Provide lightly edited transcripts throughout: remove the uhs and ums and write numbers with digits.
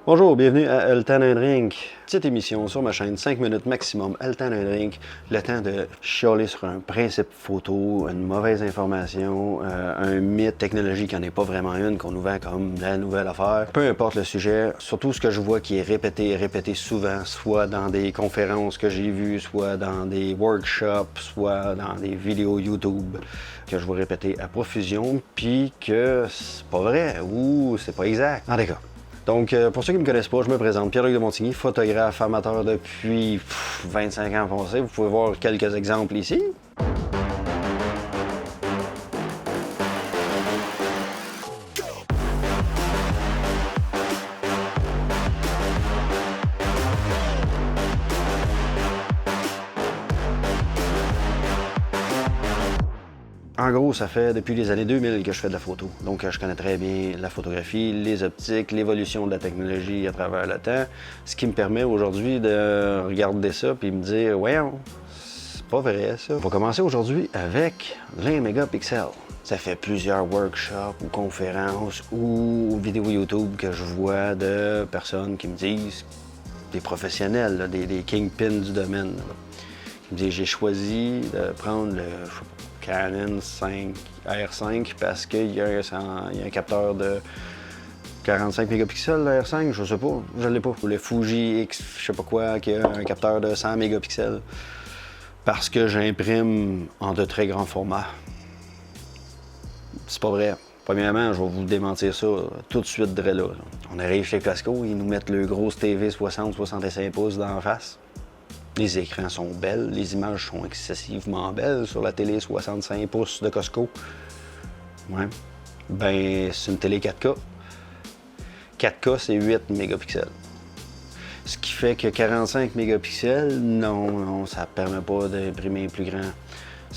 Bonjour, bienvenue à El Temps d'un Drink. Petite émission sur ma chaîne, 5 minutes maximum, El Temps d'un Drink. Le temps de chialer sur un principe photo, une mauvaise information, un mythe technologique qui n'en est pas vraiment une, qu'on nous vend comme la nouvelle affaire. Peu importe le sujet, surtout ce que je vois qui est répété souvent, soit dans des conférences que j'ai vues, soit dans des workshops, soit dans des vidéos YouTube, que je vais répéter à profusion, puis que c'est pas vrai ou c'est pas exact. En tout cas. Donc, pour ceux qui ne me connaissent pas, je me présente, Pierre-Luc de Montigny, photographe, amateur depuis 25 ans passés. Vous pouvez voir quelques exemples ici. En gros, ça fait depuis les années 2000 que je fais de la photo. Donc, je connais très bien la photographie, les optiques, l'évolution de la technologie à travers le temps. Ce qui me permet aujourd'hui de regarder ça et me dire « Voyons, c'est pas vrai ça ». On va commencer aujourd'hui avec l'1 mégapixel. Ça fait plusieurs workshops ou conférences ou vidéos YouTube que je vois de personnes qui me disent, des professionnels, là, des kingpins du domaine, là, qui me disent « J'ai choisi de prendre le Canon 5 R5 parce qu'il y a un capteur de 45 mégapixels, le R5, je sais pas, je l'ai pas. Ou le Fuji X, je sais pas quoi, qui a un capteur de 100 mégapixels. Parce que j'imprime en de très grands formats. C'est pas vrai. Premièrement, je vais vous démentir ça tout de suite là. On arrive chez Costco, ils nous mettent le gros TV 60-65 pouces d'en face. Les écrans sont belles, les images sont excessivement belles sur la télé 65 pouces de Costco. Ouais. Ben, c'est une télé 4K. 4K, c'est 8 mégapixels. Ce qui fait que 45 mégapixels, non, ça ne permet pas d'imprimer plus grand.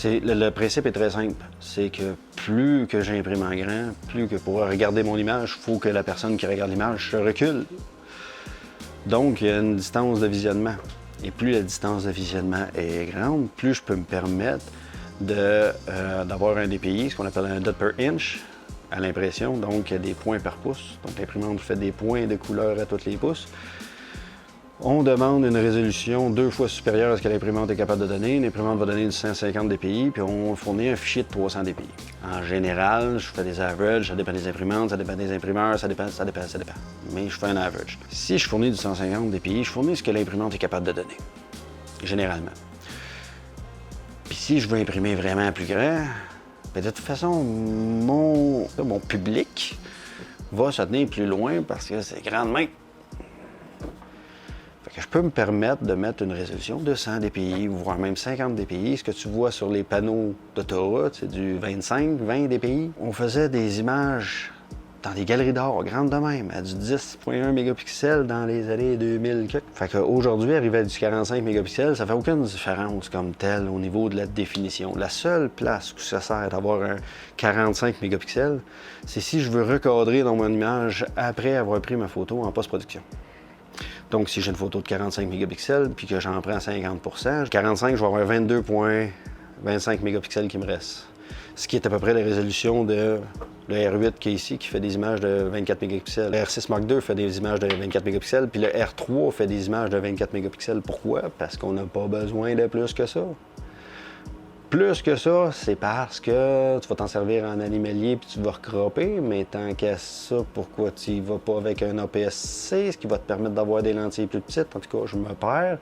Le principe est très simple. C'est que plus que j'imprime en grand, plus que pour regarder mon image, il faut que la personne qui regarde l'image se recule. Donc, il y a une distance de visionnement. Et plus la distance de visionnement est grande, plus je peux me permettre d'avoir un DPI, ce qu'on appelle un dot per inch, à l'impression, donc des points par pouce. Donc l'imprimante fait des points de couleur à tous les pouces. On demande une résolution 2 fois supérieure à ce que l'imprimante est capable de donner. L'imprimante va donner du 150 dpi, puis on fournit un fichier de 300 dpi. En général, je fais des averages, ça dépend des imprimantes, ça dépend des imprimeurs, ça dépend. Mais je fais un average. Si je fournis du 150 dpi, je fournis ce que l'imprimante est capable de donner, généralement. Puis si je veux imprimer vraiment plus grand, bien de toute façon, mon public va se tenir plus loin parce que c'est grandement. Je peux me permettre de mettre une résolution de 100 dpi, voire même 50 dpi. Ce que tu vois sur les panneaux d'autoroute, c'est du 25, 20 dpi. On faisait des images dans des galeries d'art grandes de même, à du 10.1 mégapixels dans les années 2000. Fait qu'aujourd'hui, arriver à du 45 mégapixels, ça fait aucune différence comme telle au niveau de la définition. La seule place où ça sert d'avoir un 45 mégapixels, c'est si je veux recadrer dans mon image après avoir pris ma photo en post-production. Donc, si j'ai une photo de 45 mégapixels puis que j'en prends 50%, 45, je vais avoir 22.25 mégapixels qui me reste. Ce qui est à peu près la résolution de le R8 qui est ici, qui fait des images de 24 mégapixels. Le R6 Mark II fait des images de 24 mégapixels, puis le R3 fait des images de 24 mégapixels. Pourquoi? Parce qu'on n'a pas besoin de plus que ça. Plus que ça, c'est parce que tu vas t'en servir en animalier puis tu vas recropper, mais tant qu'à ça, pourquoi tu y vas pas avec un APS-C, ce qui va te permettre d'avoir des lentilles plus petites? En tout cas, je me perds.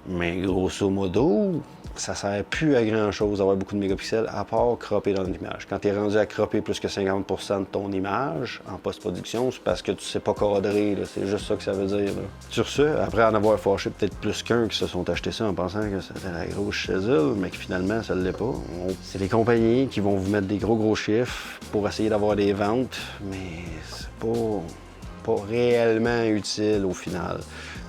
Mais grosso modo, ça sert plus à grand-chose d'avoir beaucoup de mégapixels, à part cropper dans l'image. Quand tu es rendu à cropper plus que 50% de ton image en post-production, c'est parce que tu sais pas cadrer, c'est juste ça que ça veut dire. Là. Sur ce, après en avoir fâché peut-être plus qu'un qui se sont achetés ça en pensant que c'était la grosse chisel, mais que finalement, ça ne l'est pas. C'est les compagnies qui vont vous mettre des gros chiffres pour essayer d'avoir des ventes, mais c'est pas réellement utile au final.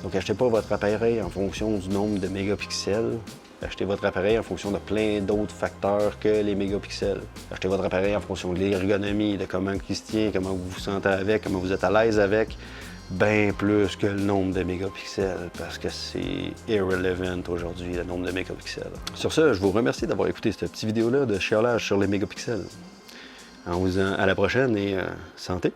Donc, achetez pas votre appareil en fonction du nombre de mégapixels. Achetez votre appareil en fonction de plein d'autres facteurs que les mégapixels. Achetez votre appareil en fonction de l'ergonomie, de comment il se tient, comment vous vous sentez avec, comment vous êtes à l'aise avec, bien plus que le nombre de mégapixels, parce que c'est irrelevant aujourd'hui, le nombre de mégapixels. Sur ce, je vous remercie d'avoir écouté cette petite vidéo-là de chiolage sur les mégapixels. En vous disant à la prochaine et santé!